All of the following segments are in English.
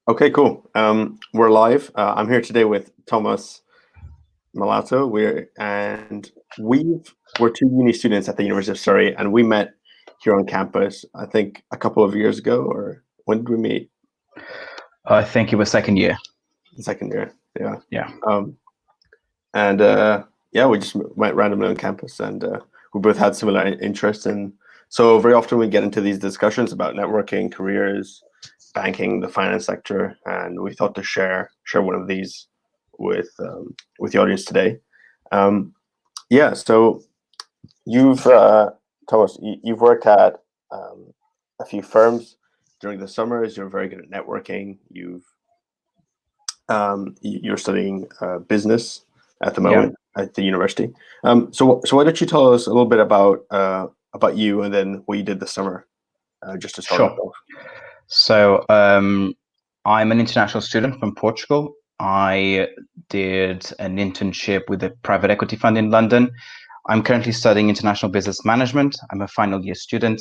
Okay, cool. We're live. I'm here today with Tomas Malato. We're two uni students at the University of Surrey, and we met here on campus. I think a couple of years ago, or when did we meet? I think it was second year. The second year, yeah. Yeah, Um, and yeah, we just went randomly on campus, and we both had similar interests. And so very often we get into these discussions about networking, careers, banking, the finance sector, and we thought to share one of these with the audience today. Um, yeah, so you've Thomas, you've worked at a few firms during the summers. You're very good at networking. You're studying business at the yeah, moment at the university. So why don't you tell us a little bit about you and then what you did this summer, just to start us sure. off. So I'm an international student from Portugal. I did an internship with a private equity fund in London. I'm currently studying international business management. I'm a final year student,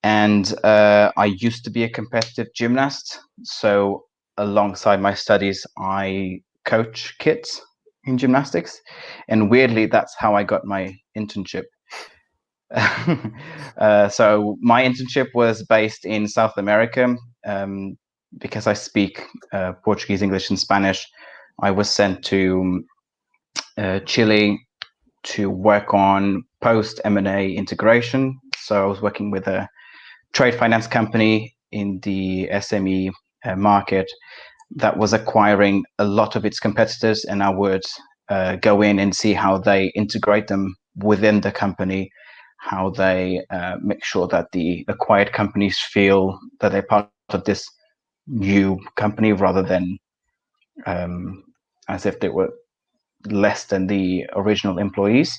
and I used to be a competitive gymnast. So alongside my studies, I coach kids in gymnastics, and weirdly, that's how I got my internship. So my internship was based in South America. Um, because I speak Portuguese, English, and Spanish, I was sent to Chile to work on post M&A integration. So I was working with a trade finance company in the SME market that was acquiring a lot of its competitors, and I would go in and see how they integrate them within the company, how they make sure that the acquired companies feel that they're part of this new company rather than um, as if they were less than the original employees.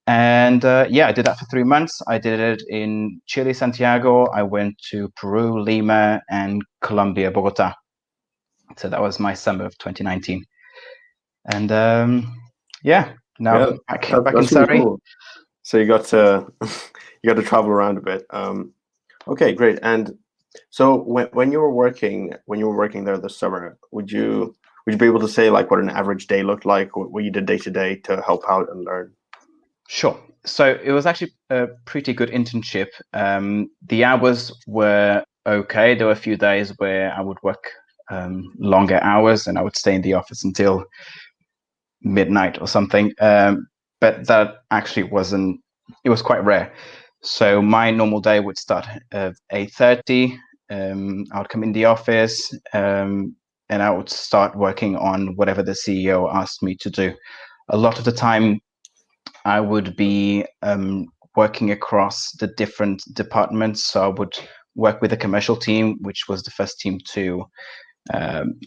And yeah, I did that for 3 months. I did it in Chile, Santiago. I went to Peru, Lima, and Colombia, Bogota. So that was my summer of 2019. And yeah, now Yeah, back in that's really Surrey. cool. So you got to you got to travel around a bit. Okay, great. And so when you were working there this summer, would you be able to say like what an average day looked like, what you did day to day to help out and learn? Sure. So it was actually a pretty good internship. The hours were okay. There were a few days where I would work longer hours and I would stay in the office until midnight or something. But that actually wasn't, it was quite rare. So my normal day would start at 8:30. I would come in the office and I would start working on whatever the CEO asked me to do. A lot of the time, I would be working across the different departments. So I would work with the commercial team, which was the first team to um,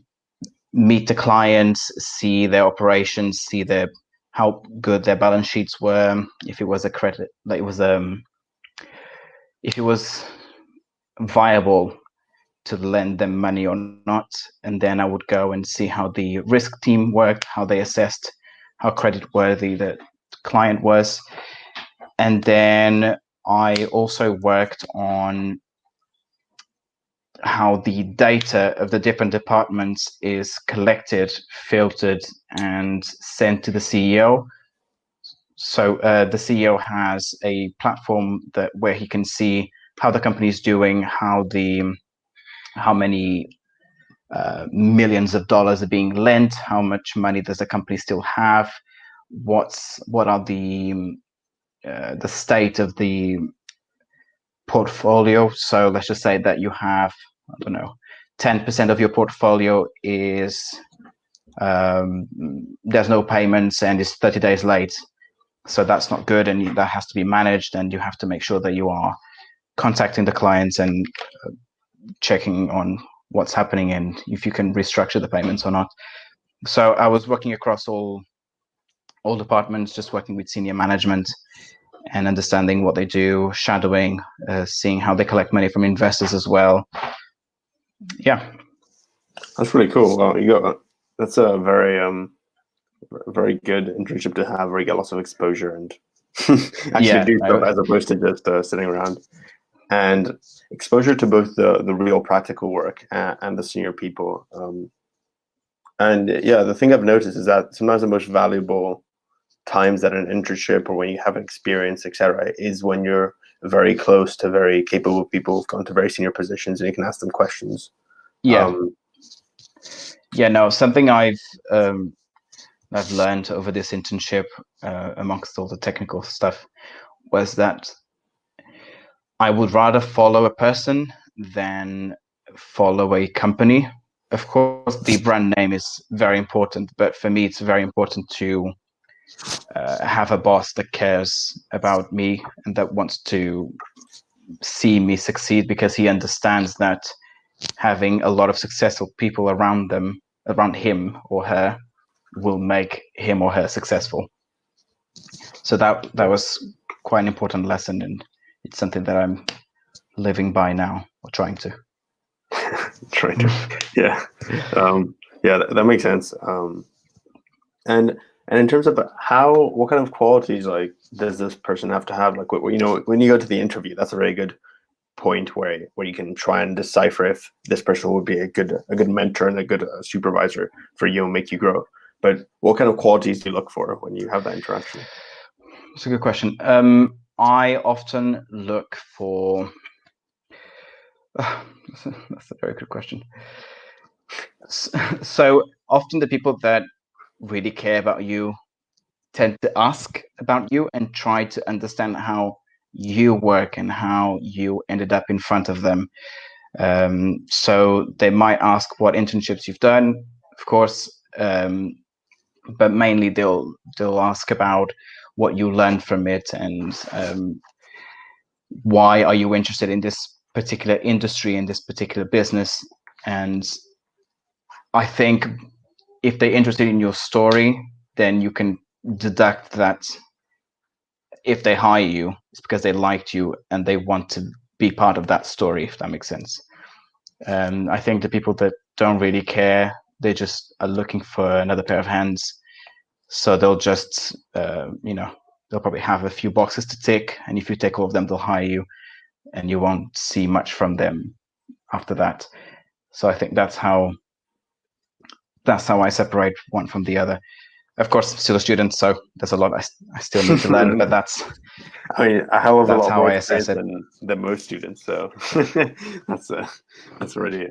meet the clients, see their operations, see their how good their balance sheets were. If it was a credit, like it was if it was viable to lend them money or not, and then I would go and see how the risk team worked, how they assessed how credit worthy the client was, and then I also worked on how the data of the different departments is collected, filtered, and sent to the CEO. So the CEO has a platform that where he can see how the company is doing, how many millions of dollars are being lent, how much money does the company still have, what are the state of the portfolio. So let's just say that you have, I don't know, 10% of your portfolio is um, there's no payments and it's 30 days late. So that's not good, and that has to be managed. And you have to make sure that you are contacting the clients and checking on what's happening and if you can restructure the payments or not. So I was working across all departments, just working with senior management and understanding what they do, shadowing, seeing how they collect money from investors as well. Yeah, That's really cool. Well, you got that's a very good internship to have, where you get lots of exposure and actually yeah, do stuff as opposed to just sitting around. And exposure to both the real practical work and the senior people. And yeah, the thing I've noticed is that sometimes the most valuable times at an internship or when you have experience, etc., is when you're very close to very capable people who've gone to very senior positions and you can ask them questions. Yeah. Yeah, no, something I've learned over this internship, amongst all the technical stuff, was that I would rather follow a person than follow a company. Of course, the brand name is very important, but for me, it's very important to have a boss that cares about me and that wants to see me succeed, because he understands that having a lot of successful people around him or her, will make him or her successful. So that was quite an important lesson, and it's something that I'm living by now, or trying to. Yeah, yeah, that makes sense. And in terms of what kind of qualities like does this person have to have? Like, you know, when you go to the interview, that's a very good point where you can try and decipher if this person would be a good mentor and a good supervisor for you and make you grow. But what kind of qualities do you look for when you have that interaction? That's a good question. I often look for. That's a very good question. So often the people that really care about you tend to ask about you and try to understand how you work and how you ended up in front of them. So they might ask what internships you've done, of course, but mainly they'll ask about what you learned from it, and why are you interested in this particular industry, in this particular business. And I think if they're interested in your story, then you can deduct that if they hire you, it's because they liked you and they want to be part of that story, if that makes sense. I think the people that don't really care, they just are looking for another pair of hands. So they'll just, they'll probably have a few boxes to tick. And if you tick all of them, they'll hire you and you won't see much from them after that. So I think that's how I separate one from the other. Of course, I'm still a student, so there's a lot I still need to learn, but that's. I mean, I have a lot how more I assess it. than most students, so that's really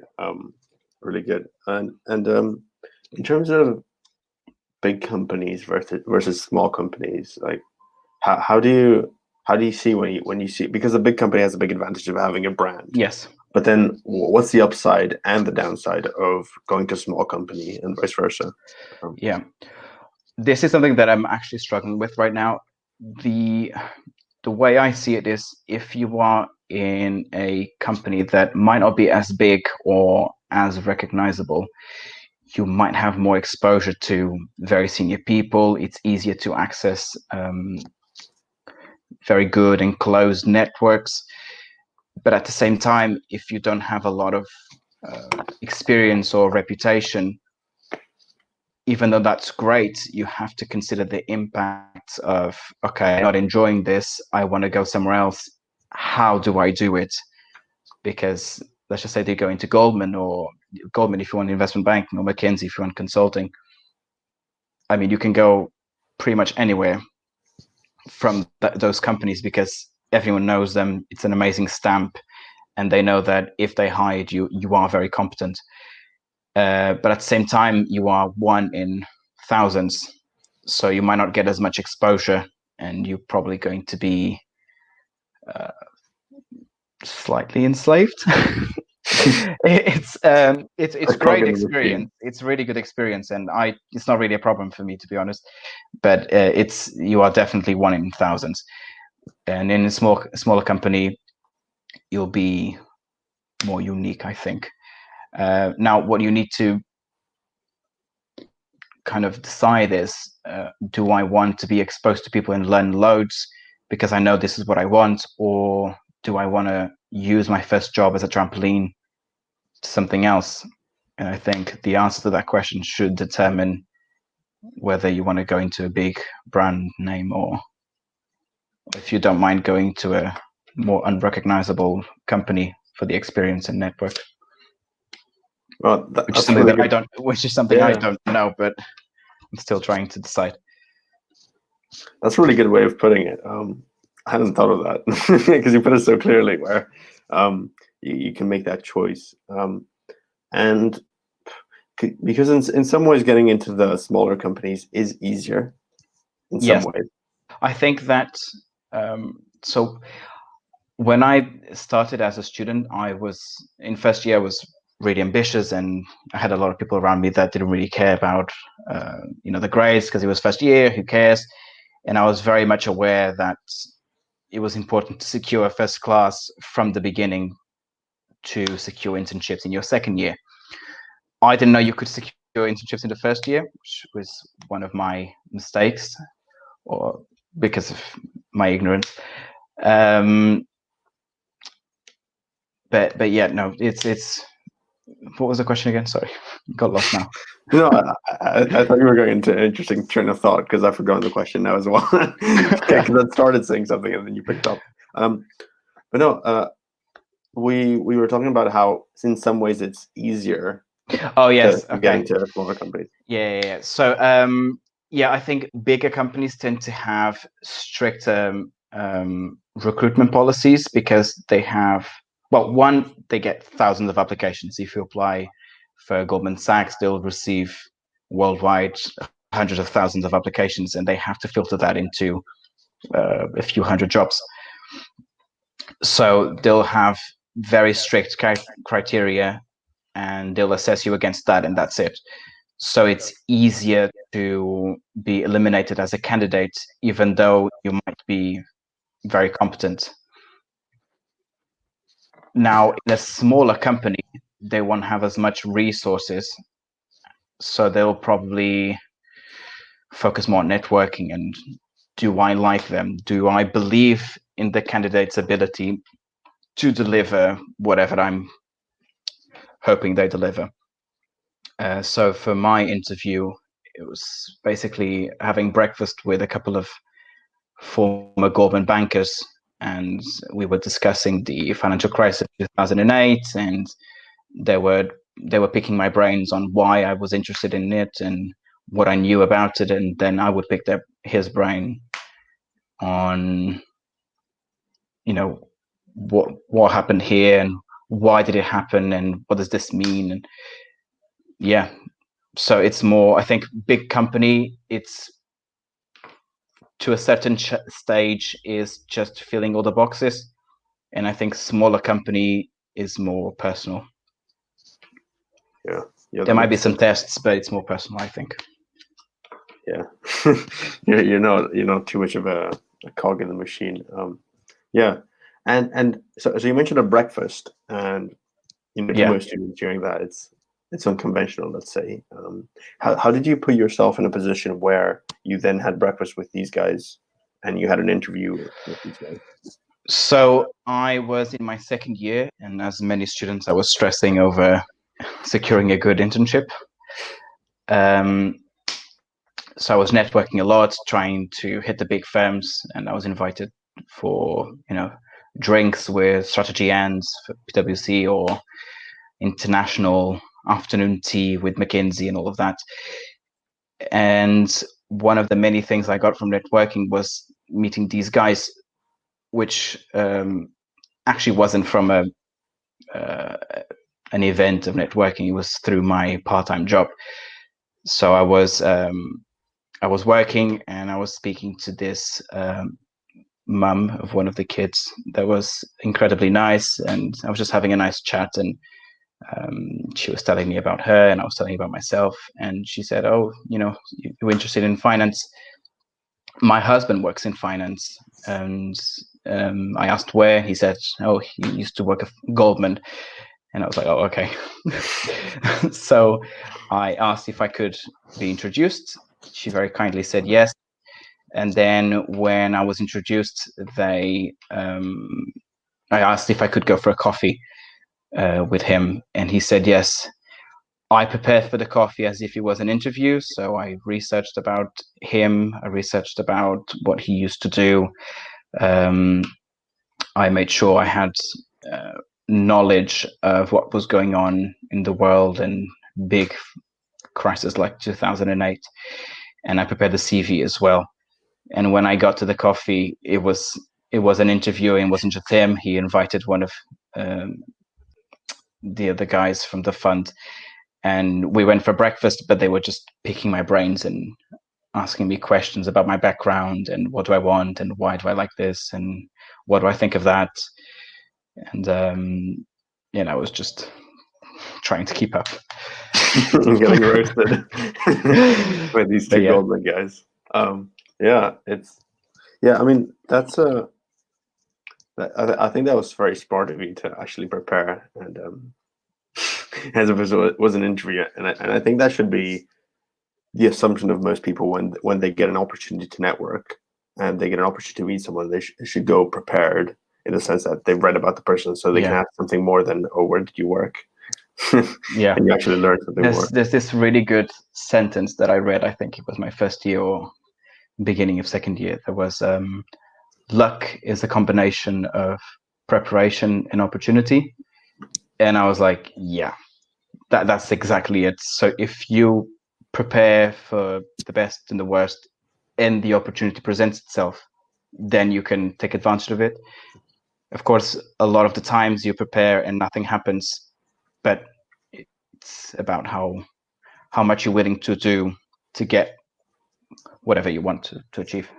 really good. And in terms of big companies versus small companies, like how do you see when you see, because a big company has a big advantage of having a brand. Yes. But then what's the upside and the downside of going to a small company and vice versa? Yeah. This is something that I'm actually struggling with right now. The way I see it is, if you are in a company that might not be as big or as recognizable, you might have more exposure to very senior people. It's easier to access very good and closed networks. But at the same time, if you don't have a lot of experience or reputation, even though that's great, you have to consider the impact of, okay, I'm not enjoying this, I want to go somewhere else. How do I do it? Because let's just say they go into Goldman if you want investment banking, or McKinsey if you want consulting. I mean, you can go pretty much anywhere from those companies, because everyone knows them. It's an amazing stamp, and they know that if they hired you, you are very competent. But at the same time, you are one in thousands, so you might not get as much exposure, and you're probably going to be slightly enslaved. It's great experience. It's really good experience, and it's not really a problem for me, to be honest. But you are definitely one in thousands, and in a smaller company, you'll be more unique, I think. Now, what you need to kind of decide is, do I want to be exposed to people and learn loads because I know this is what I want, or do I want to use my first job as a trampoline to something else? And I think the answer to that question should determine whether you want to go into a big brand name, or if you don't mind going to a more unrecognizable company for the experience and network. Well, Which is something really that good. which is something I Yeah. don't know, but I'm still trying to decide. That's a really good way of putting it. I hadn't thought of that because you put it so clearly, where you can make that choice. And because in some ways, getting into the smaller companies is easier in some Yes, ways. I think that so when I started as a student, I was in first year I was really ambitious, and I had a lot of people around me that didn't really care about the grades because it was first year. Who cares? And I was very much aware that it was important to secure first class from the beginning to secure internships in your second year. I didn't know you could secure internships in the first year, which was one of my mistakes, or because of my ignorance. But yeah, no, it's. What was the question again? Sorry, got lost now. No, I thought you were going into an interesting train of thought because I've forgotten the question now as well. Because I started saying something and then you picked up. But no, we were talking about how in some ways it's easier Oh yes, to get okay. into smaller companies. Yeah. So yeah, I think bigger companies tend to have stricter recruitment policies because they have, well, one, they get thousands of applications. If you apply for Goldman Sachs, they'll receive worldwide hundreds of thousands of applications, and they have to filter that into a few hundred jobs. So they'll have very strict criteria, and they'll assess you against that, and that's it. So it's easier to be eliminated as a candidate, even though you might be very competent. Now, in a smaller company, they won't have as much resources, so they'll probably focus more on networking and do I like them? Do I believe in the candidate's ability to deliver whatever I'm hoping they deliver? So for my interview, it was basically having breakfast with a couple of former Goldman bankers, and we were discussing the financial crisis of 2008, and they were picking my brains on why I was interested in it and what I knew about it, and then I would pick his brain on what happened here and why did it happen and what does this mean. And yeah, so it's more, I think, big company, it's to a certain stage is just filling all the boxes, and I think smaller company is more personal. Yeah, There might be some tests, but it's more personal, I think. Yeah, you're not too much of a cog in the machine. Yeah, and so you mentioned a breakfast, and to most students hearing that it's unconventional. Let's say, how did you put yourself in a position where you then had breakfast with these guys, and you had an interview with these guys? So I was in my second year, and as many students, I was stressing over securing a good internship. So I was networking a lot, trying to hit the big firms, and I was invited for drinks with strategy ends for PwC or international afternoon tea with McKinsey and all of that. And one of the many things I got from networking was meeting these guys, which actually wasn't from an event of networking. It was through my part-time job. So I was working and I was speaking to this mum of one of the kids that was incredibly nice, and I was just having a nice chat, and she was telling me about her and I was telling about myself, and she said, oh, you're interested in finance. My husband works in finance. And I asked where. He said, oh, he used to work at Goldman. And I was like, oh, okay. So I asked if I could be introduced. She very kindly said yes. And then when I was introduced, I asked if I could go for a coffee with him, and he said yes. I prepared for the coffee as if it was an interview, so I researched about him. I researched about what he used to do. I made sure I had knowledge of what was going on in the world and big crisis like 2008, and I prepared the CV as well. And when I got to the coffee, it was an interview, and it wasn't just him. He invited one of um, the other guys from the fund, and we went for breakfast. But they were just picking my brains and asking me questions about my background and what do I want and why do I like this and what do I think of that. And I was just trying to keep up. Getting roasted by these But two yeah, Goldman guys. Yeah, I mean, I think that was very smart of you to actually prepare, and as if it was an interview, and I think that should be the assumption of most people when they get an opportunity to network and they get an opportunity to meet someone. They should go prepared in the sense that they've read about the person, so they can yeah, ask something more than, "Oh, where did you work?" yeah. And you actually learn something more. There's this really good sentence that I read. I think it was my first year or beginning of second year. There was luck is a combination of preparation and opportunity. And I was like, yeah, that's exactly it. So if you prepare for the best and the worst and the opportunity presents itself, then you can take advantage of it. Of course, a lot of the times you prepare and nothing happens, but it's about how much you're willing to do to get whatever you want to achieve.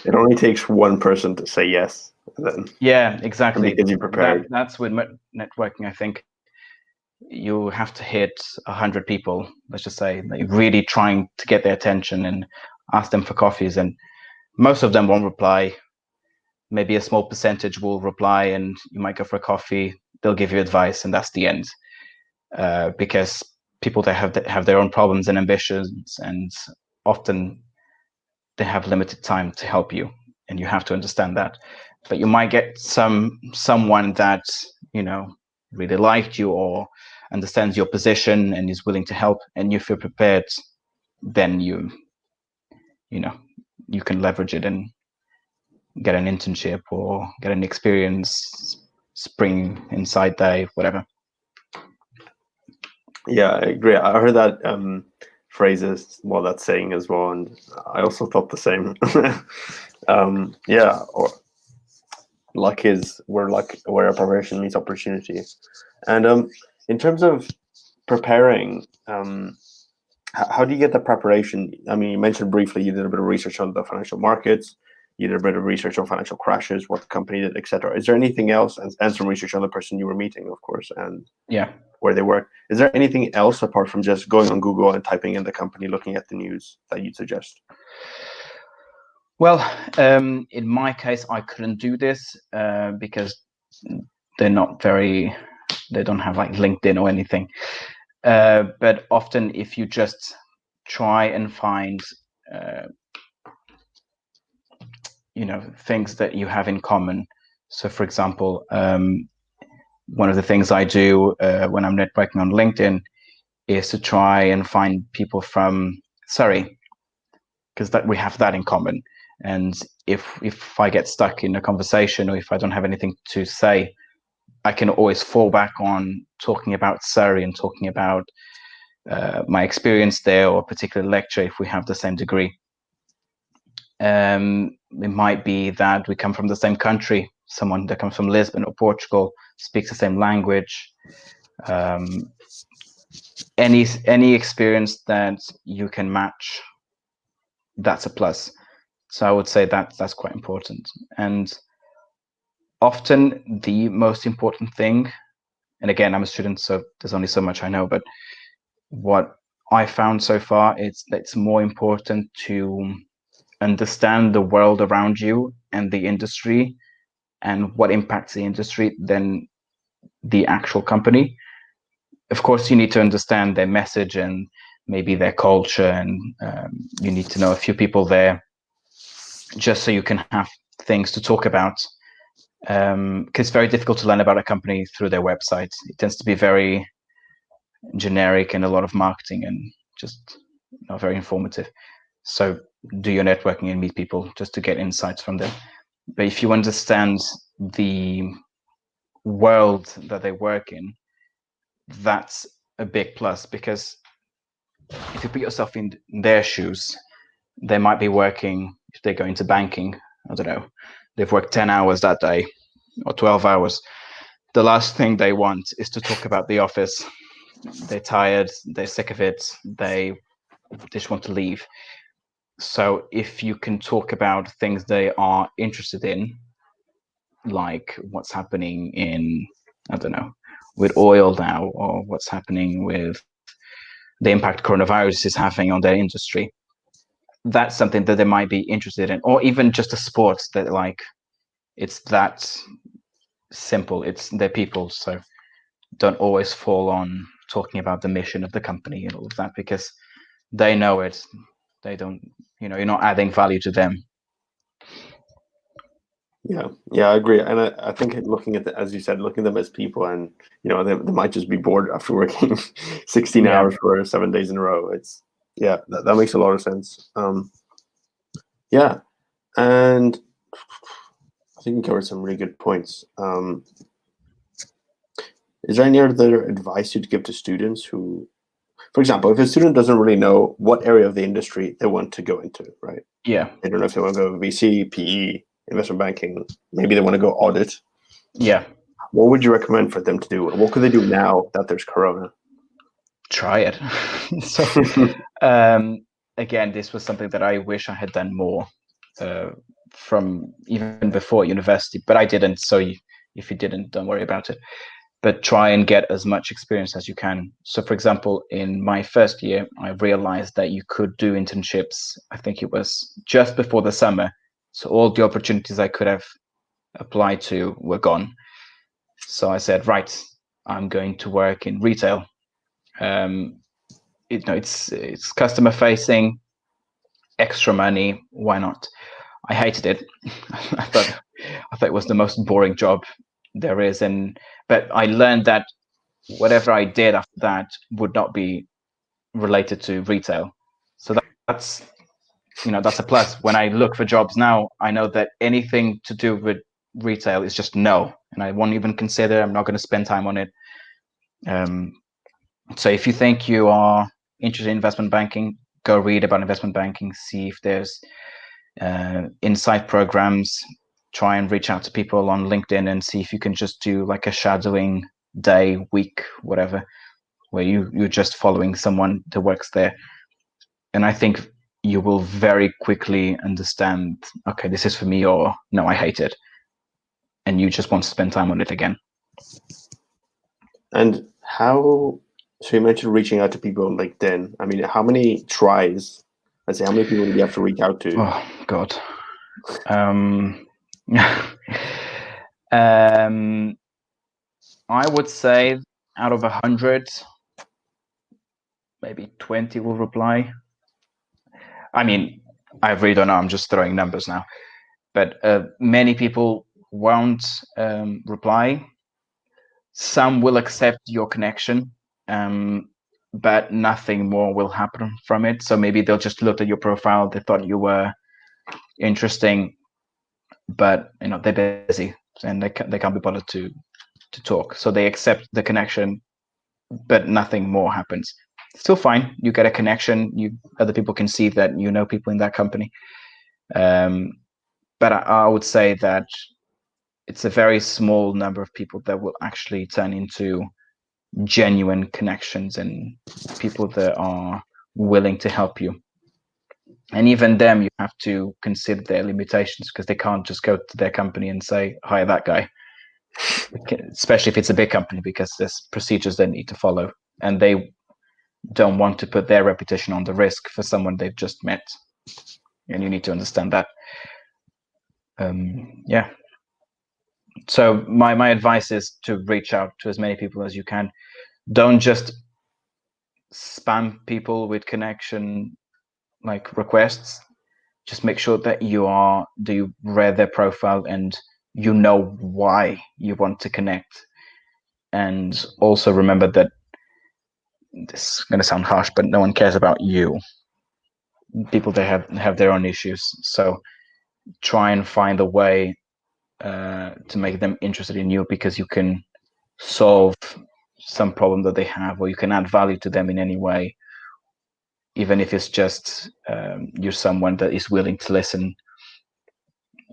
It only takes one person to say yes, and then Yeah, exactly. because you prepared. That's with networking. I think you have to hit 100 people. Let's just say, like, really trying to get their attention and ask them for coffees, and most of them won't reply. Maybe a small percentage will reply, and you might go for a coffee. They'll give you advice, and that's the end. Because people that have their own problems and ambitions, and often they have limited time to help you, and you have to understand that. But you might get someone that really liked you or understands your position and is willing to help, and you feel prepared, then you know you can leverage it and get an internship or get an experience, spring inside day, whatever. Yeah, I agree. I heard that phrases, well, that saying as well, and I also thought the same. Yeah, or luck is where preparation meets opportunity. And in terms of preparing, how do you get the preparation? I mean, you mentioned briefly you did a bit of research on the financial markets, you did a bit of research on financial crashes, what the company did, etc. Is there anything else, and some research on the person you were meeting, of course, and Yeah. where they work? Is there anything else apart from just going on Google and typing in the company, looking at the news, that you'd suggest? Well, in my case, I couldn't do this because they're not very. They don't have like LinkedIn or anything. But often, if you just try and find, uh, things that you have in common. So, for example, one of the things I do when I'm networking on LinkedIn is to try and find people from Surrey, because that we have that in common. And if I get stuck in a conversation or if I don't have anything to say, I can always fall back on talking about Surrey and talking about my experience there or a particular lecture if we have the same degree. It might be that we come from the same country. Someone that comes from Lisbon or Portugal speaks the same language. Any experience that you can match, that's a plus. So I would say that's quite important. And often the most important thing, and again, I'm a student, so there's only so much I know, but what I found so far, it's more important to understand the world around you and the industry and what impacts the industry than the actual company. Of course, you need to understand their message and maybe their culture, and you need to know a few people there just so you can have things to talk about. Because it's very difficult to learn about a company through their website. It tends to be very generic and a lot of marketing and just not very informative. So do your networking and meet people just to get insights from them. But if you understand the world that they work in, that's a big plus, because if you put yourself in their shoes, they might be working, if they go into banking, I don't know, they've worked 10 hours that day or 12 hours. The last thing they want is to talk about the office. They're tired, they're sick of it, they just want to leave. So if you can talk about things they are interested in, like what's happening in, I don't know, with oil now, or what's happening with the impact coronavirus is having on their industry, that's something that they might be interested in. Or even just a sport that, like, it's that simple, it's their people. So don't always fall on talking about the mission of the company and all of that, because they know it. They don't, you're not adding value to them. Yeah, I agree. And I think looking at as you said, looking at them as people, and they might just be bored after working 16 Yeah. hours for 7 days in a row. It's that makes a lot of sense. Yeah, and I think we covered some really good points. Is there any other advice you'd give to students who, for example, if a student doesn't really know what area of the industry they want to go into, right? Yeah. They don't know if they want to go VC, PE, investment banking. Maybe they want to go audit. Yeah. What would you recommend for them to do? What could they do now that there's Corona? Try it. So, again, this was something that I wish I had done more from even before university, but I didn't. So if you didn't, don't worry about it. But try and get as much experience as you can. So, for example, in my first year, I realized that you could do internships. I think it was just before the summer. So all the opportunities I could have applied to were gone. So I said, right, I'm going to work in retail. It's customer facing, extra money. Why not? I hated it. I thought it was the most boring job there is, but I learned that whatever I did after that would not be related to retail. So that's a plus. When I look for jobs now, I know that anything to do with retail is just no, and I won't even consider. I'm not going to spend time on it. So if you think you are interested in investment banking, go read about investment banking, see if there's insight programs, try and reach out to people on LinkedIn and see if you can just do like a shadowing day, week, whatever, where you're just following someone that works there. And I think you will very quickly understand, okay, this is for me, or no, I hate it. And you just want to spend time on it again. And so you mentioned reaching out to people on LinkedIn. I mean, how many tries, let's say, how many people do you have to reach out to? Oh, God. I would say out of 100, maybe 20 will reply. I mean, I really don't know. I'm just throwing numbers now. But many people won't reply. Some will accept your connection, but nothing more will happen from it. So maybe they'll just look at your profile. They thought you were interesting, but they're busy and they can't be bothered to talk. So they accept the connection, but nothing more happens. Still fine. You get a connection. Other people can see that you know people in that company. But I would say that it's a very small number of people that will actually turn into genuine connections and people that are willing to help you. And even them, you have to consider their limitations, because they can't just go to their company and say, hire that guy, especially if it's a big company, because there's procedures they need to follow. And they don't want to put their reputation on the risk for someone they've just met. And you need to understand that. Yeah. So my advice is to reach out to as many people as you can. Don't just spam people with connection like requests. Just make sure that you read their profile and you know why you want to connect. And also remember that this is going to sound harsh, but no one cares about you. People, they have their own issues. So try and find a way to make them interested in you, because you can solve some problem that they have, or you can add value to them in any way, even if it's just you're someone that is willing to listen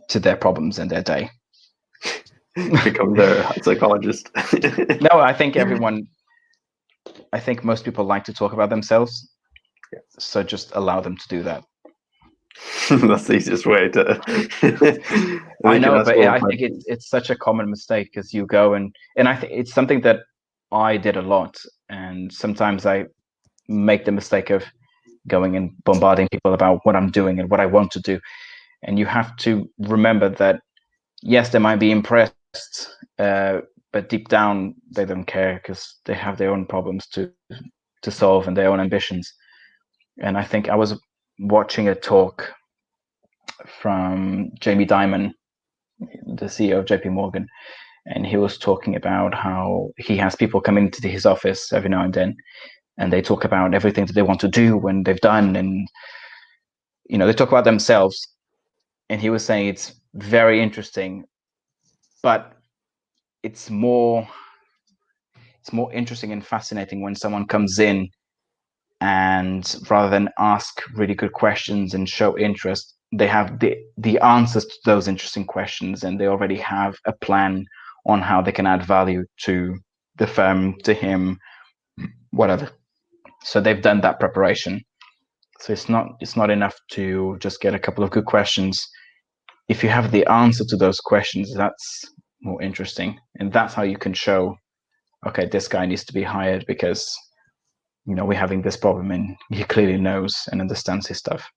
to their problems and their day. Become their psychologist. No, I think most people like to talk about themselves. Yeah. So just allow them to do that. That's the easiest way to. I know, but I think it's such a common mistake, because you go and I think it's something that I did a lot, and sometimes I make the mistake of going and bombarding people about what I'm doing and what I want to do. And you have to remember that, yes, they might be impressed, but deep down they don't care, because they have their own problems to solve and their own ambitions. And I think I was watching a talk from Jamie Dimon, the CEO of JP Morgan, and he was talking about how he has people come into his office every now and then, and they talk about everything that they want to do when they've done, and they talk about themselves. And he was saying it's very interesting, but it's more interesting and fascinating when someone comes in, and rather than ask really good questions and show interest, they have the answers to those interesting questions, and they already have a plan on how they can add value to the firm, to him, whatever. So they've done that preparation. So it's not enough to just get a couple of good questions. If you have the answer to those questions, that's more interesting, and that's how you can show, okay, this guy needs to be hired because we're having this problem, and he clearly knows and understands his stuff.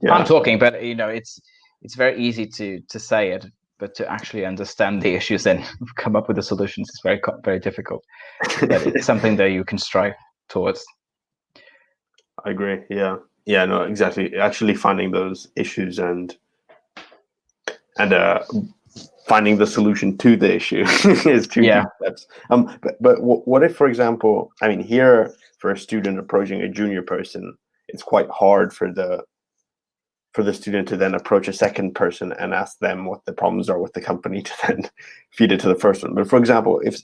Yeah. I'm talking, but it's very easy to say it, but to actually understand the issues and come up with the solutions is very, very difficult. But it's something that you can strive towards. I agree. Yeah. Yeah. No. Exactly. Actually, finding those issues and finding the solution to the issue is two key steps. But what if, for example, I mean, here for a student approaching a junior person, it's quite hard for the student to then approach a second person and ask them what the problems are with the company to then feed it to the first one. But for example, if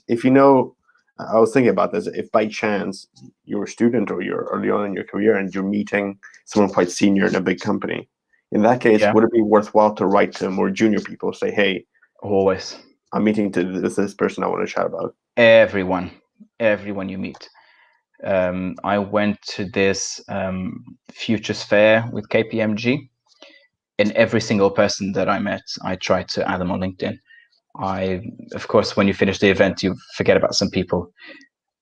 I was thinking about this, if by chance you're a student or you're early on in your career and you're meeting someone quite senior in a big company, in that case, would it be worthwhile to write to more junior people, say, hey, always, I'm meeting this person I want to chat about? Everyone you meet. I went to this futures fair with KPMG, and every single person that I met, I tried to add them on LinkedIn. Of course, when you finish the event, you forget about some people.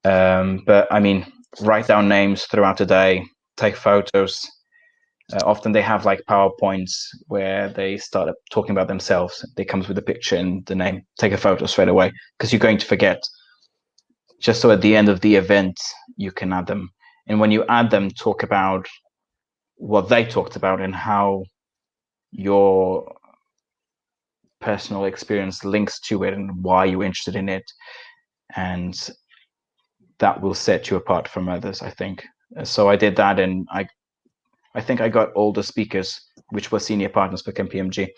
But I mean, write down names throughout the day, take photos. Often they have like PowerPoints where they start talking about themselves. They comes with a picture and the name. Take a photo straight away, because you're going to forget. Just so at the end of the event, you can add them. And when you add them, talk about what they talked about and how your personal experience links to it and why you're interested in it. And that will set you apart from others, I think. So I did that, and I think I got all the speakers, which were senior partners for KPMG.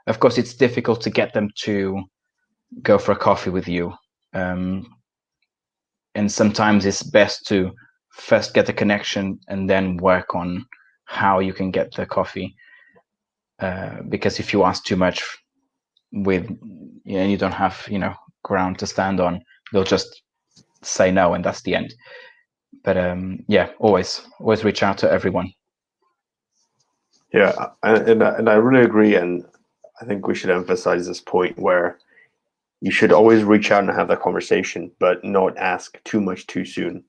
Of course, it's difficult to get them to go for a coffee with you. And sometimes it's best to first get the connection and then work on how you can get the coffee. Because if you ask too much and you don't have ground to stand on, they'll just say no, and that's the end. But always reach out to everyone. Yeah, and I really agree, and I think we should emphasize this point where you should always reach out and have that conversation, but not ask too much too soon.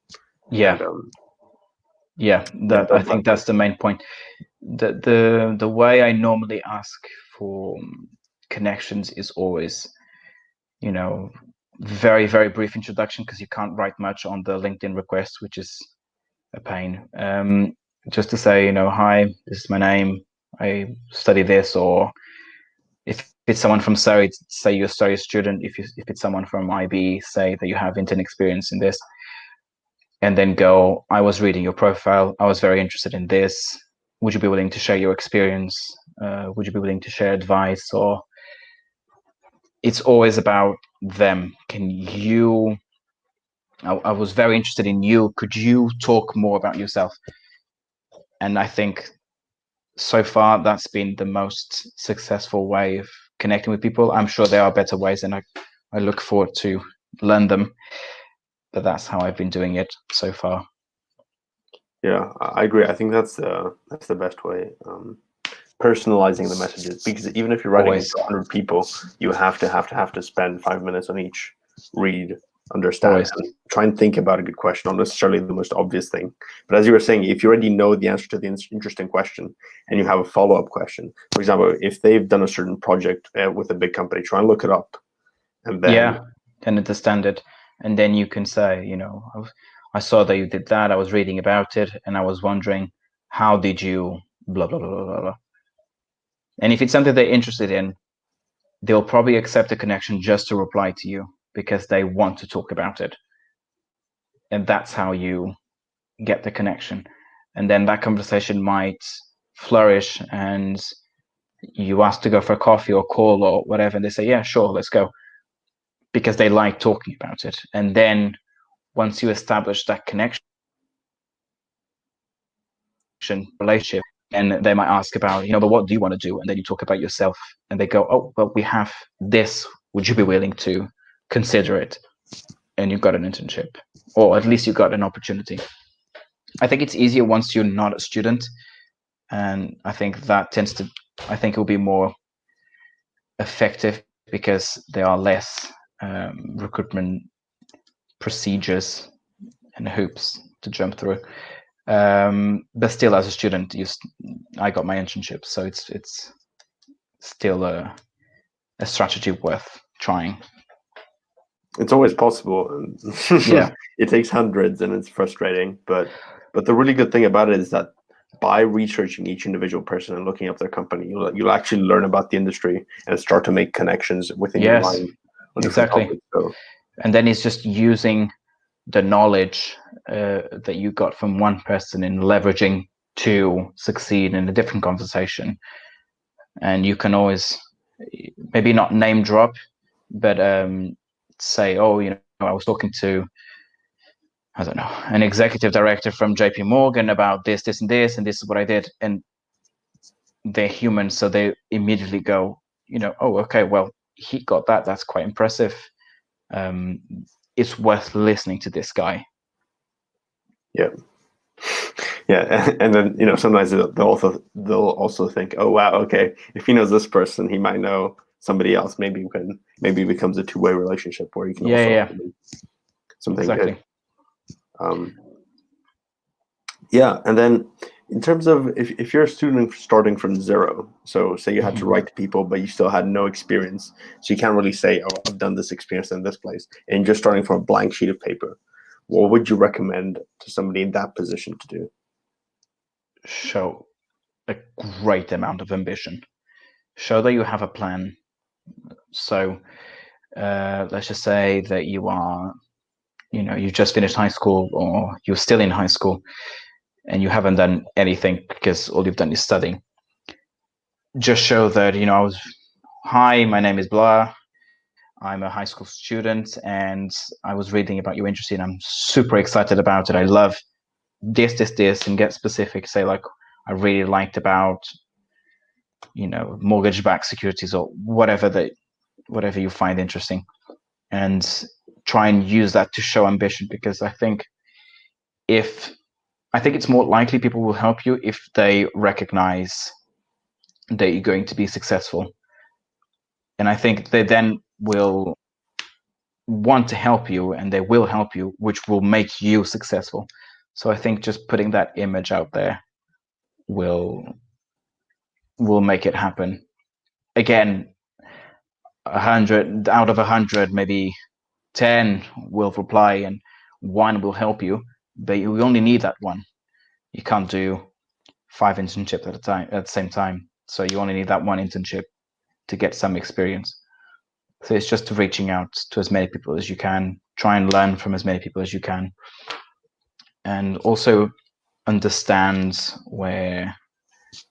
Yeah. And, I think that's the main point. The way I normally ask for connections is always, very, very brief introduction, because you can't write much on the LinkedIn request, which is a pain. Just to say, hi, this is my name, I study this, or if it's someone from Surrey, say you're a Surrey student. If it's someone from IB, say that you have intern experience in this, and then go, I was reading your profile, I was very interested in this. would you be willing to share your experience? Would you be willing to share advice? Or it's always about them. Can you? I was very interested in you. Could you talk more about yourself? And I think so far that's been the most successful way of connecting with people. I'm sure there are better ways, and I look forward to learn them. But that's how I've been doing it so far. Yeah, I agree. I think that's the best way. Personalizing the messages, because even if you're writing Always. to 100 people, you have to spend 5 minutes on each, read, understand, Always. and try and think about a good question, not necessarily the most obvious thing. But as you were saying, if you already know the answer to the interesting question and you have a follow-up question, for example, if they've done a certain project with a big company, try and look it up, and then and understand it, and then you can say, I saw that you did that. I was reading about it, and I was wondering, how did you blah blah blah blah blah. And if it's something they're interested in, they'll probably accept a connection just to reply to you because they want to talk about it. And that's how you get the connection. And then that conversation might flourish, and you ask to go for a coffee or call or whatever, and they say, yeah, sure, let's go, because they like talking about it. And then once you establish that connection, relationship, and they might ask about, but what do you want to do? And then you talk about yourself, and they go, oh, well, we have this. Would you be willing to consider it? And you've got an internship, or at least you got an opportunity. I think it's easier once you're not a student, and I think it will be more effective because there are less recruitment procedures and hoops to jump through. But still, as a student, I got my internship, so it's still a strategy worth trying. it's always possible. Yeah. It takes hundreds, and it's frustrating. But the really good thing about it is that by researching each individual person and looking up their company, you'll actually learn about the industry and start to make connections within your mind on different topics. So, and then it's just using the knowledge that you got from one person and leveraging to succeed in a different conversation. And you can always, maybe not name drop, but say, oh, I was talking to, I don't know, an executive director from JP Morgan about this, this, and this, and this is what I did. And they're human, so they immediately go, oh, okay, well, he got that. That's quite impressive. It's worth listening to this guy. Yeah. Yeah, and then sometimes they'll also think, oh wow, okay, if he knows this person, he might know somebody else. Maybe it becomes a two-way relationship where you can also do something exactly. good. Yeah, and then in terms of if you're a student starting from zero, so say you had to write to people, but you still had no experience, so you can't really say, oh, I've done this experience in this place, and just starting from a blank sheet of paper, what would you recommend to somebody in that position to do? Show a great amount of ambition. Show that you have a plan. So let's just say that you just finished high school, or you're still in high school, and you haven't done anything because all you've done is studying. Just show that, hi, my name is blah. I'm a high school student, and I was reading about your interest, and I'm super excited about it. I love this, and get specific. Say, like, I really liked about, mortgage-backed securities, or whatever you find interesting, and try and use that to show ambition. Because I think it's more likely people will help you if they recognize that you're going to be successful. And I think they then will want to help you, and they will help you, which will make you successful. So I think just putting that image out there will make it happen. Again, 100 out of 100, maybe 10 will reply and 1 will help you, but you only need that 1. You can't do 5 internships at the same time. So you only need that 1 internship to get some experience. So it's just reaching out to as many people as you can, try and learn from as many people as you can, and also understand where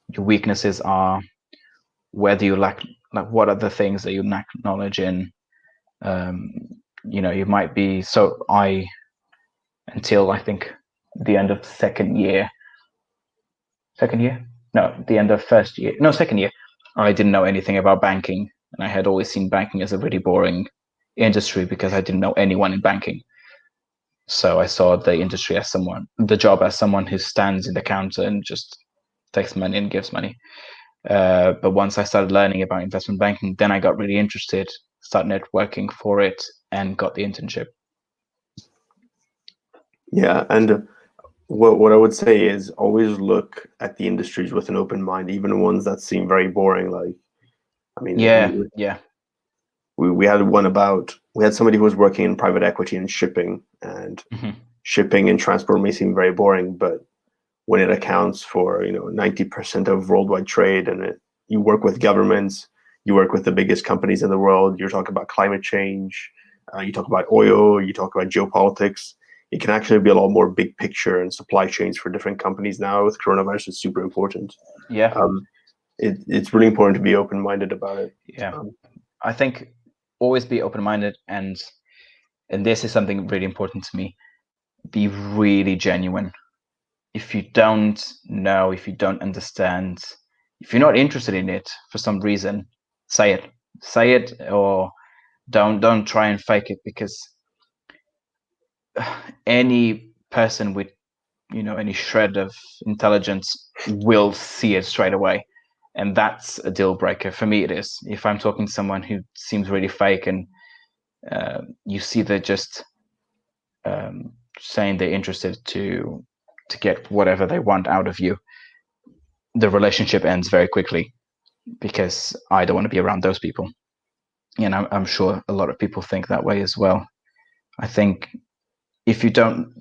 your weaknesses are, where do you lack, like what are the things that you lack knowledge in. You might be, so I, until I think the end of second year, no, the end of first year, no, second year, I didn't know anything about banking, and I had always seen banking as a really boring industry because I didn't know anyone in banking. So I saw the industry as the job as someone who stands in the counter and just takes money and gives money. But once I started learning about investment banking, then I got really interested, started networking for it, and got the internship. Yeah, and what I would say is always look at the industries with an open mind, even ones that seem very boring. Like, I mean, Yeah. we had we had somebody who was working in private equity and shipping, and Mm-hmm. shipping and transport may seem very boring, but when it accounts for 90% of worldwide trade, and you work with governments, you work with the biggest companies in the world, you're talking about climate change, you talk about oil, you talk about geopolitics. It can actually be a lot more big picture, and supply chains for different companies now with coronavirus is super important. Yeah. It's really important to be open-minded about it. Yeah. I think always be open-minded, and this is something really important to me. Be really genuine. If you don't know, if you don't understand, if you're not interested in it for some reason, say it. Say it, or don't try and fake it, because any person with any shred of intelligence will see it straight away, and that's a deal breaker for me. It is. If I'm talking to someone who seems really fake, and you see they're just saying they're interested to get whatever they want out of you, the relationship ends very quickly, because I don't want to be around those people. And I'm sure a lot of people think that way as well. I think if you don't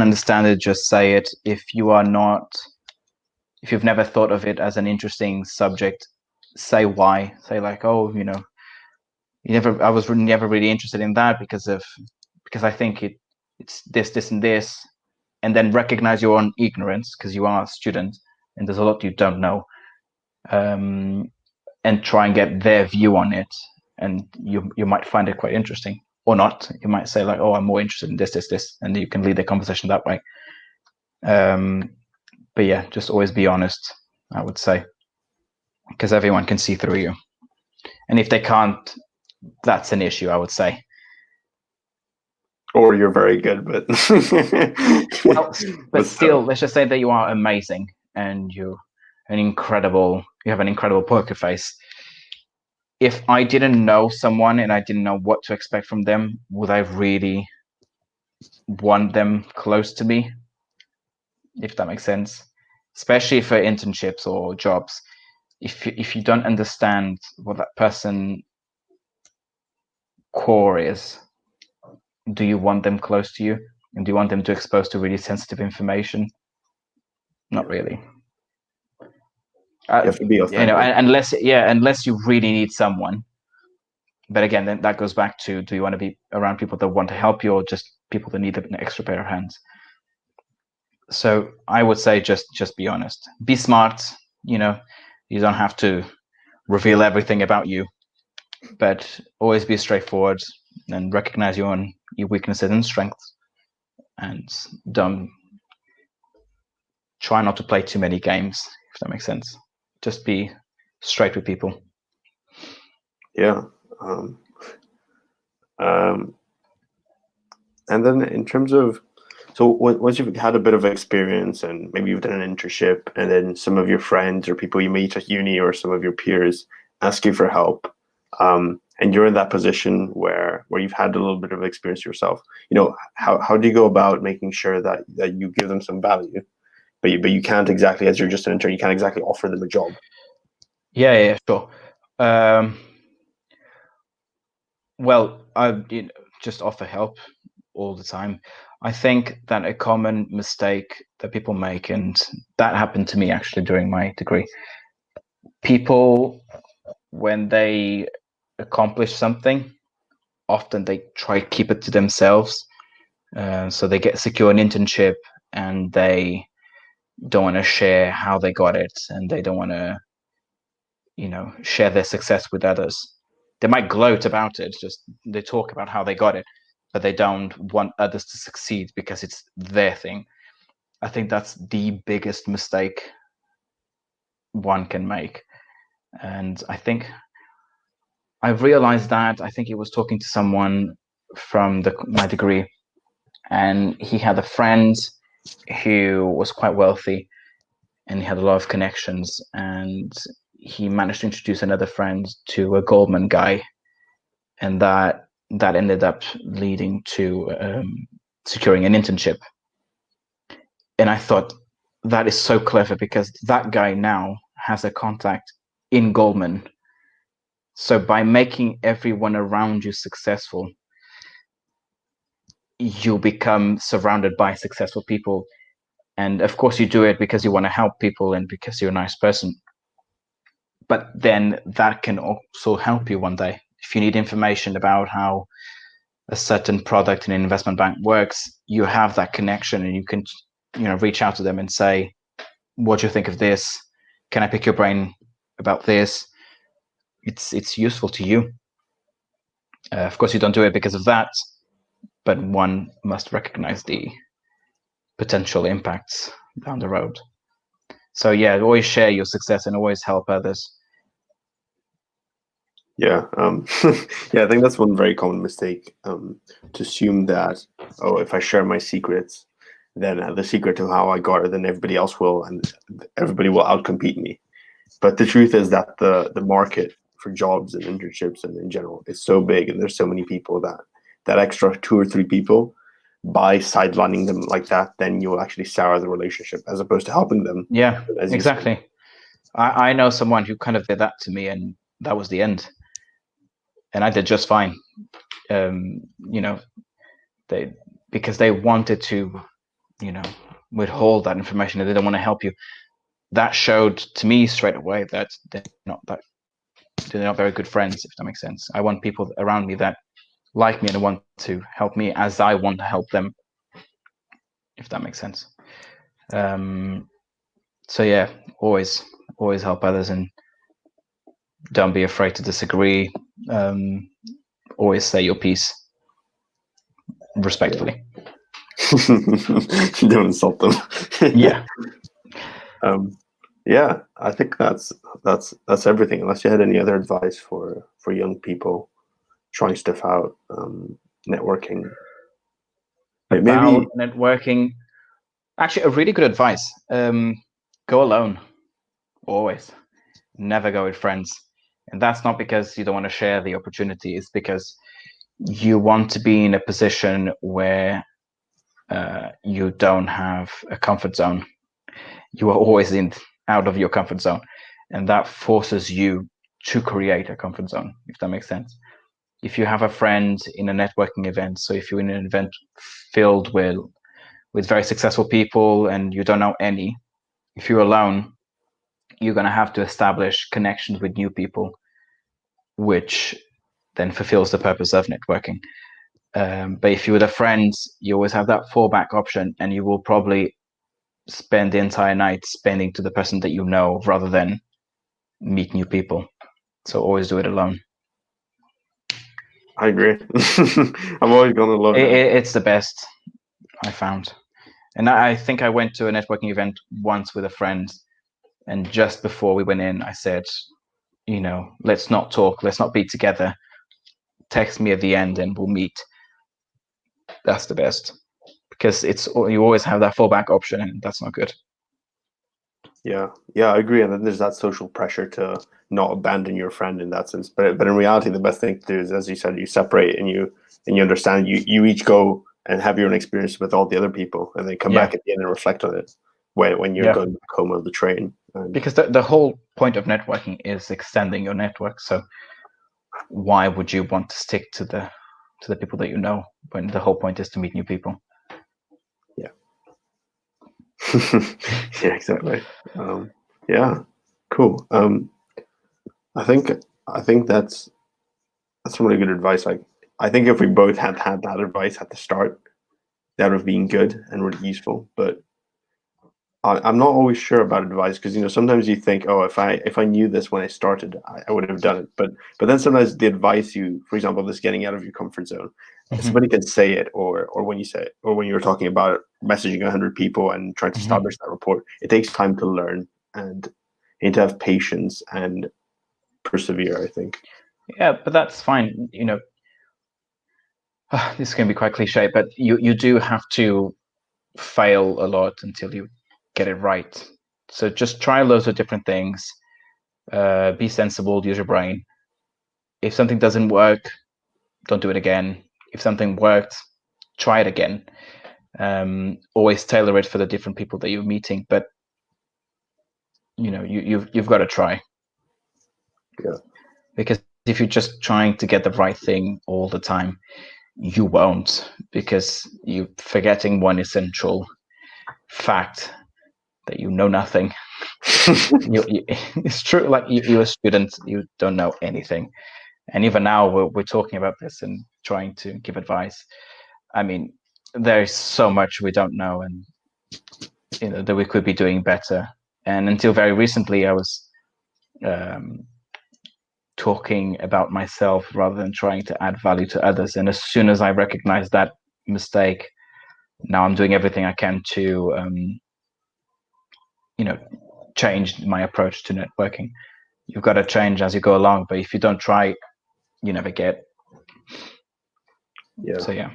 understand it, just say it. If you've never thought of it as an interesting subject, say why. Say like, oh, I was never really interested in that because I think it's this, and this, and then recognize your own ignorance, because you are a student and there's a lot you don't know, and try and get their view on it, and you might find it quite interesting, or not. You might say like, oh, I'm more interested in this, and you can lead the conversation that way. But yeah, just always be honest, I would say, because everyone can see through you, and if they can't, that's an issue, I would say. Or you're very good, but Well, but still. still, let's just say that you are amazing and you have an incredible poker face. If I didn't know someone and I didn't know what to expect from them, would I really want them close to me? If that makes sense, especially for internships or jobs. If you don't understand what that person core is, do you want them close to you? And do you want them to expose to really sensitive information? Not really. You have to be authentic. Unless you really need someone. But again, then that goes back to, do you want to be around people that want to help you, or just people that need an extra pair of hands? So I would say just be honest, be smart. You don't have to reveal everything about you, but always be straightforward and recognize your weaknesses and strengths, and don't try not to play too many games, if that makes sense. Just be straight with people. Yeah. And then in terms of, so once you've had a bit of experience and maybe you've done an internship, and then some of your friends or people you meet at uni or some of your peers ask you for help, and you're in that position where you've had a little bit of experience yourself, how do you go about making sure that you give them some value, but you can't exactly, as you're just an intern, you can't exactly offer them a job? Yeah, sure. Well, I just offer help all the time. I think that a common mistake that people make, and that happened to me actually during my degree, people, when they accomplish something, often they try to keep it to themselves. So they secure an internship, and they don't want to share how they got it, and they don't want to, share their success with others. They might gloat about it, just they talk about how they got it, but they don't want others to succeed because it's their thing. I think that's the biggest mistake one can make. And I think I realized that, I think he was talking to someone from my degree, and he had a friend who was quite wealthy and he had a lot of connections, and he managed to introduce another friend to a Goldman guy, and that ended up leading to securing an internship. And I thought, that is so clever, because that guy now has a contact in Goldman. So by making everyone around you successful, you become surrounded by successful people. And of course you do it because you want to help people and because you're a nice person. But then that can also help you one day. If you need information about how a certain product in an investment bank works, you have that connection, and you can, reach out to them and say, what do you think of this? Can I pick your brain about this? It's useful to you. Of course, you don't do it because of that, but one must recognize the potential impacts down the road. So yeah, always share your success and always help others. Yeah, yeah, I think that's one very common mistake, to assume that, oh, if I share my secrets, then the secret to how I got it, then everybody else will, and everybody will outcompete me. But the truth is that the market for jobs and internships and in general is so big, and there's so many people that extra 2 or 3 people, by sidelining them like that, then you'll actually sour the relationship as opposed to helping them. Yeah, As exactly. I know someone who kind of did that to me, and that was the end. And I did just fine. You know, they because they wanted to, you know, withhold that information, and they didn't want to help you. That showed to me straight away that they're not very good friends, if that makes sense. I want people around me that like me and want to help me as I want to help them, if that makes sense. So yeah, always help others, and don't be afraid to disagree. Always say your piece respectfully. Don't insult them. Yeah. Yeah, I think that's everything. Unless you had any other advice for young people trying stuff out, networking. About Maybe. networking, actually, a really good advice. Go alone, always. Never go with friends. And that's not because you don't want to share the opportunity. It's because you want to be in a position where you don't have a comfort zone. You are always out of your comfort zone, and that forces you to create a comfort zone, if that makes sense. If you have a friend in a networking event, so if you're in an event filled with very successful people and you don't know any, if you're alone, you're going to have to establish connections with new people, which then fulfills the purpose of networking. But if you're with a friend, you always have that fallback option, and you will probably spend the entire night spending to the person that you know rather than meet new people. So always do it alone. I agree. I've always gone alone. It's the best, I found. And I think I went to a networking event once with a friend, and just before we went in, I said, let's not talk, let's not be together. Text me at the end and we'll meet. That's the best, because you always have that fallback option, and that's not good. Yeah, I agree. And then there's that social pressure to not abandon your friend in that sense. But in reality, the best thing to do is, as you said, you separate and you understand. You each go and have your own experience with all the other people, and then come back at the end and reflect on it when you're going back home on the train. Because the whole point of networking is extending your network. So why would you want to stick to the people that you know when the whole point is to meet new people? Yeah. Yeah, exactly. Yeah, cool. I think that's really good advice. Like, I think if we both had that advice at the start, that would have been good and really useful. But I'm not always sure about advice because sometimes you think, oh, if I knew this when I started, I would have done it. But then sometimes the advice for example, this getting out of your comfort zone, Hmm. somebody can say it, or when you say it, or when you were talking about messaging 100 people and trying to Hmm. establish that rapport, it takes time to learn, and you need to have patience and persevere, I think. Yeah, but that's fine. This can be quite cliche, but you do have to fail a lot until you get it right. So just try loads of different things. Be sensible. Use your brain. If something doesn't work, don't do it again. If something worked, try it again. Always tailor it for the different people that you're meeting, but you've got to try, Yeah. because if you're just trying to get the right thing all the time, you won't, because you're forgetting one essential fact, that you know nothing. It's true. Like you're a student, you don't know anything, and even now we're talking about this and trying to give advice. I mean, there's so much we don't know, and that we could be doing better. And until very recently, I was um, talking about myself rather than trying to add value to others. And as soon as I recognize that mistake, now I'm doing everything I can to, change my approach to networking. You've got to change as you go along, but if you don't try, you never get. Yeah. So yeah,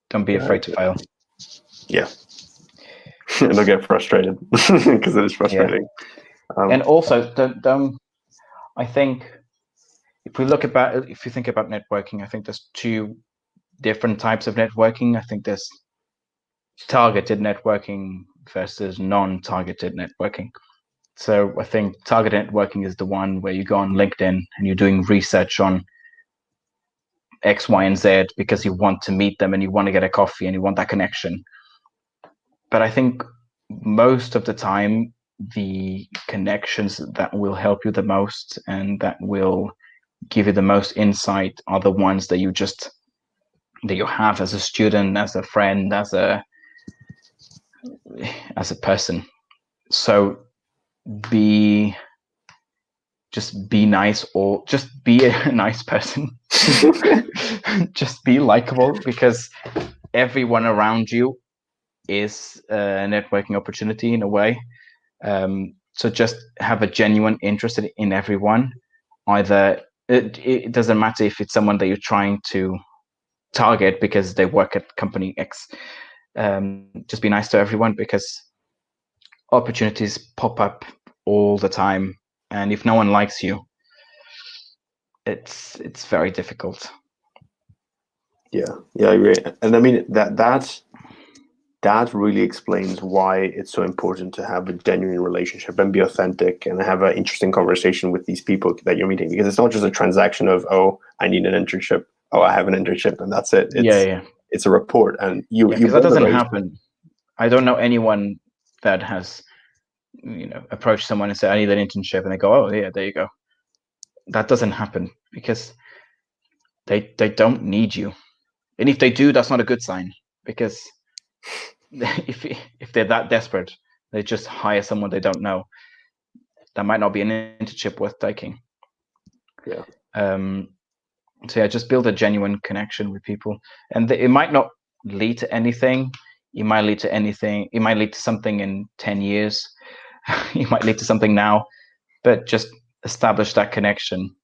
don't be Yeah. afraid to fail. Yeah. And don't get frustrated because it is Yeah, frustrating. and also don't. I think if you think about networking, I think there's two different types of networking. I think there's targeted networking versus non-targeted networking. So I think targeted networking is the one where you go on LinkedIn and you're doing research on X, Y, and Z because you want to meet them and you want to get a coffee and you want that connection. But I think most of the time, the connections that will help you the most and that will give you the most insight are the ones that you have as a student, as a friend, as a person. So be be nice, or just be a nice person. Just be likable, because everyone around you is a networking opportunity in a way. So just have a genuine interest in everyone. Either it doesn't matter if it's someone that you're trying to target because they work at company X. Just be nice to everyone, because opportunities pop up all the time, and if no one likes you, it's very difficult. Yeah, I agree. And I mean that really explains why it's so important to have a genuine relationship and be authentic and have an interesting conversation with these people that you're meeting, because it's not just a transaction of, oh, I need an internship, oh, I have an internship, and that's it. Yeah, It's yeah, it's a report, and you yeah. you Because that build a doesn't relationship. happen. I don't know anyone that has approached someone and said, I need an internship, and they go, oh yeah, there you go. That doesn't happen, because they don't need you, and if they do, that's not a good sign, because if they're that desperate, they just hire someone they don't know. That might not be an internship worth taking. Yeah, Um, so yeah, just build a genuine connection with people, and it might not lead to anything. It might lead to anything. It might lead to something in 10 years. It might lead to something now, but just establish that connection,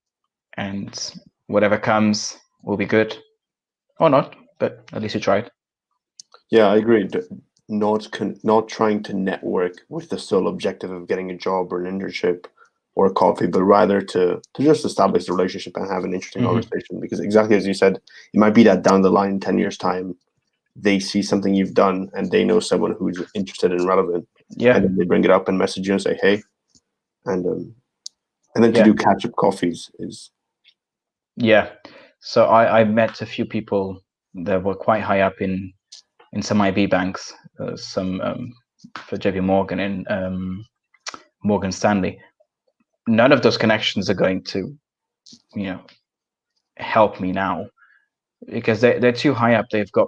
and whatever comes will be good, or not, but at least you tried. yeah, I agree. Not trying to network with the sole objective of getting a job or an internship or a coffee, but rather to just establish a relationship and have an interesting Hmm. conversation. Because exactly as you said, it might be that down the line, 10 years time, they see something you've done and they know someone who's interested and relevant, Yeah, and then they bring it up and message you and say, hey, and then to yeah, do catch up coffees is yeah. So I met a few people that were quite high up in some IB banks, some for JP Morgan and Morgan Stanley. None of those connections are going to, you know, help me now, because they're too high up. They've got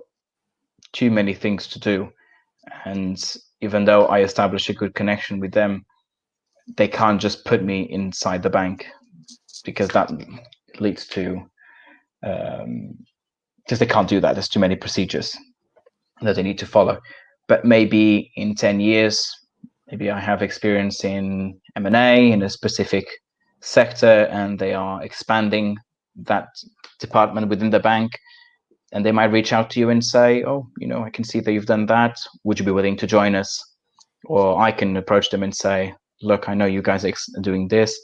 too many things to do, and even though I establish a good connection with them, they can't just put me inside the bank, because that leads to because they can't do that. There's too many procedures that they need to follow. But maybe in 10 years, maybe I have experience in M&A in a specific sector, and they are expanding that department within the bank, and they might reach out to you and say, oh, I can see that you've done that. Would you be willing to join us? Or I can approach them and say, look, I know you guys are doing this.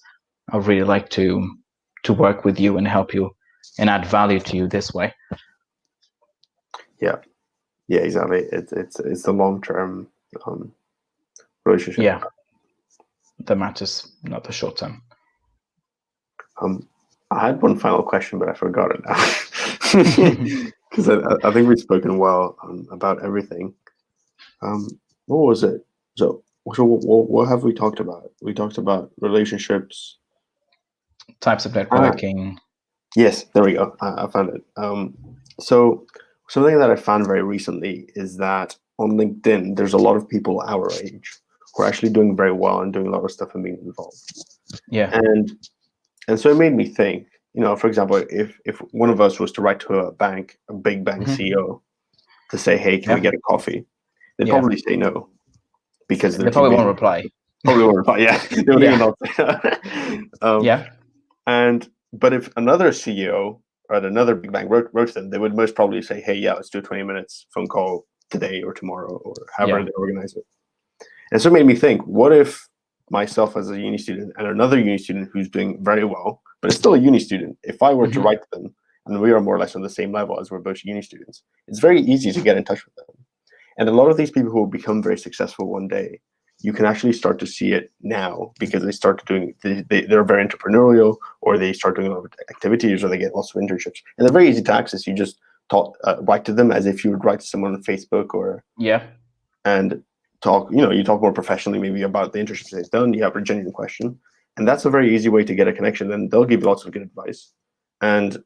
I'd really like to work with you and help you and add value to you this way. Yeah, exactly. It's the long-term relationship. Yeah, that matters, not the short term. I had one final question, but I forgot it now. Because I think we've spoken well about everything. What was it? So what have we talked about? We talked about relationships. Types of networking. Yes, there we go. I found it. So something that I found very recently is that on LinkedIn, there's a lot of people our age who are actually doing very well and doing a lot of stuff and being involved. Yeah. And so it made me think, for example, if one of us was to write to a big bank CEO to say, hey, can we get a coffee? They'd probably say no, because they probably won't reply. Probably won't reply. Yeah, they would even not say no. But if another CEO at another big bank wrote to them, they would most probably say, hey, yeah, let's do a 20 minutes phone call today or tomorrow or however they organize it. And so it made me think, what if myself as a uni student and another uni student who's doing very well, but is still a uni student, if I were to write to them, and we are more or less on the same level as we're both uni students, it's very easy to get in touch with them. And a lot of these people who will become very successful one day, you can actually start to see it now, because they start doing, they're very entrepreneurial, or they start doing a lot of activities, or they get lots of internships. And they're very easy to access. You just write to them as if you would write to someone on Facebook and talk, you talk more professionally maybe about the internships they've done. You have a genuine question. And that's a very easy way to get a connection. Then they'll give you lots of good advice. And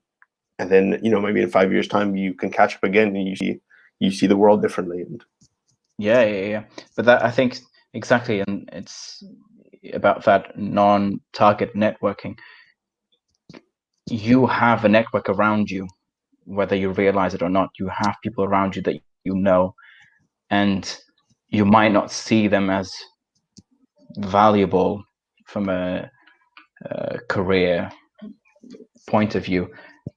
then, maybe in 5 years' time, you can catch up again and you see the world differently. And But that, I think, exactly, and it's about that non-target networking. You have a network around you, whether you realize it or not. You have people around you that you know, and you might not see them as valuable from a career point of view,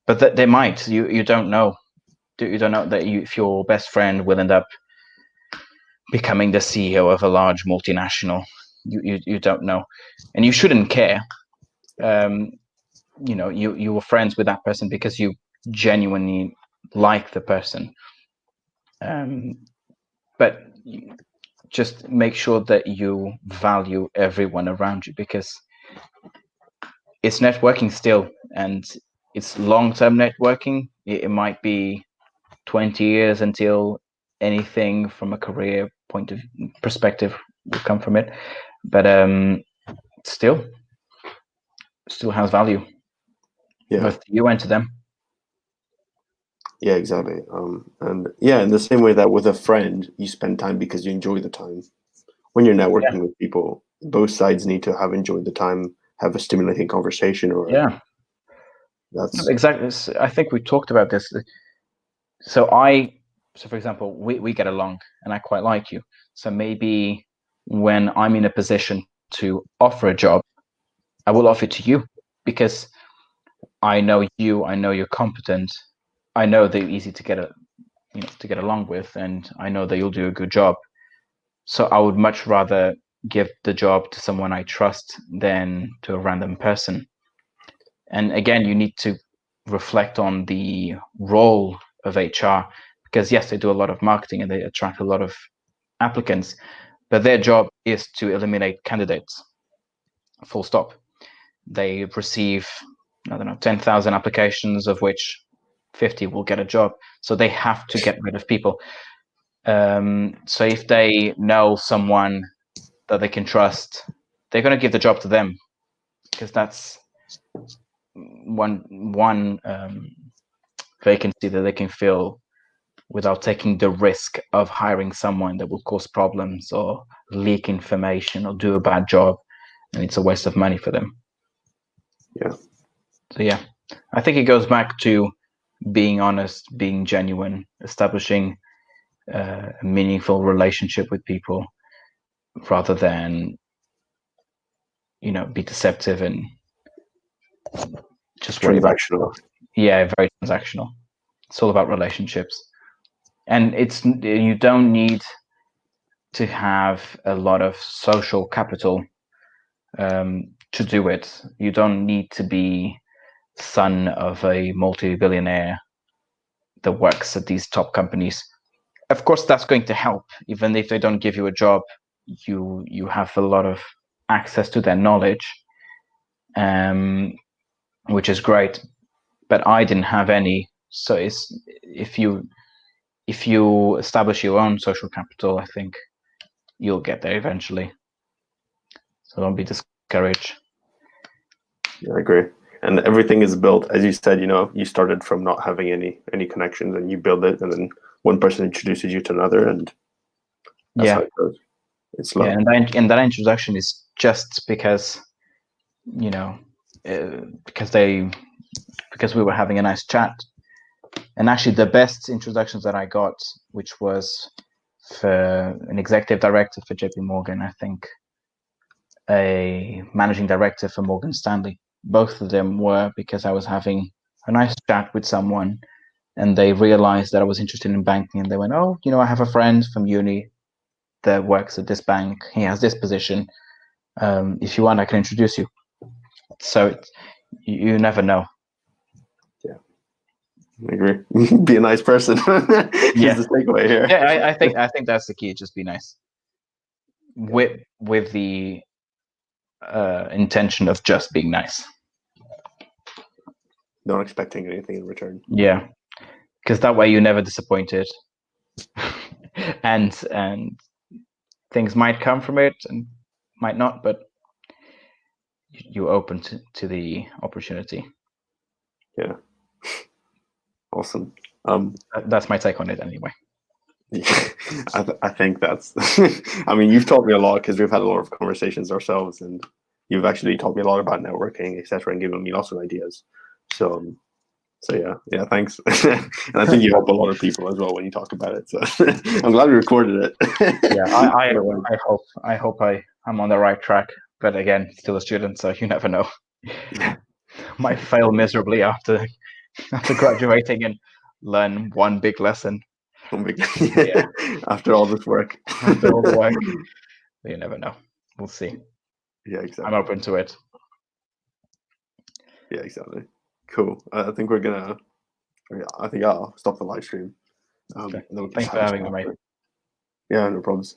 but that they might. You don't know. You don't know that if your best friend will end up becoming the CEO of a large multinational. You don't know, and you shouldn't care. You were friends with that person because you genuinely like the person. But just make sure that you value everyone around you, because it's networking still, and it's long-term networking. It might be 20 years until anything from a career point of perspective will come from it, but still has value, both to you and to them. Yeah, exactly. And in the same way that with a friend, you spend time because you enjoy the time. When you're networking with people, both sides need to have enjoyed the time, have a stimulating conversation, or that's exactly. I think we talked about this. So for example, we get along, and I quite like you. So maybe when I'm in a position to offer a job, I will offer it to you, because I know you. I know you're competent. I know they're easy to get along with, and I know that you'll do a good job. So I would much rather give the job to someone I trust than to a random person. And again, you need to reflect on the role of HR, because yes, they do a lot of marketing and they attract a lot of applicants, but their job is to eliminate candidates. Full stop. They receive, 10,000 applications, of which 50 will get a job. So they have to get rid of people. So if they know someone that they can trust, they're going to give the job to them, because that's one vacancy that they can fill without taking the risk of hiring someone that will cause problems or leak information or do a bad job, and it's a waste of money for them. Yeah. So yeah, I think it goes back to being honest, being genuine, establishing a meaningful relationship with people, rather than be deceptive and just worry about Transactional. very transactional. It's all about relationships, and you don't need to have a lot of social capital to do it. You don't need to be son of a multi-billionaire that works at these top companies. Of course, that's going to help. Even if they don't give you a job, you have a lot of access to their knowledge, which is great. But I didn't have any. So if you establish your own social capital, I think you'll get there eventually. So don't be discouraged. Yeah, I agree. And everything is built, as you said, you started from not having any connections, and you build it, and then one person introduces you to another, and that's how it goes. It's slow. Yeah, and that introduction is just because because we were having a nice chat. And actually, the best introductions that I got, which was for an executive director for JP Morgan, I think a managing director for Morgan Stanley. Both of them were because I was having a nice chat with someone, and they realized that I was interested in banking, and they went, "Oh, I have a friend from uni that works at this bank. He has this position. If you want, I can introduce you." So you never know. Yeah, I agree. Be a nice person. Yeah. Is the takeaway here. Yeah, I think that's the key. Just be nice. With the intention of just being nice. Not expecting anything in return. Yeah, because that way you're never disappointed, and things might come from it and might not, but you're open to the opportunity. Yeah. Awesome. That's my take on it anyway. I think that's. I mean, you've taught me a lot because we've had a lot of conversations ourselves, and you've actually taught me a lot about networking, etc., and given me lots of ideas. So yeah, thanks. And I think you help a lot of people as well when you talk about it. So I'm glad we recorded it. Yeah, I hope I'm on the right track. But again, still a student, so you never know. Might fail miserably after graduating and learn one big lesson. Yeah. After all this work. After all the work. You never know. We'll see. Yeah, exactly. I'm open to it. Yeah, exactly. Cool. I think we're gonna. I think I'll stop the live stream. Okay. Thanks for having me, mate. Yeah, no problems.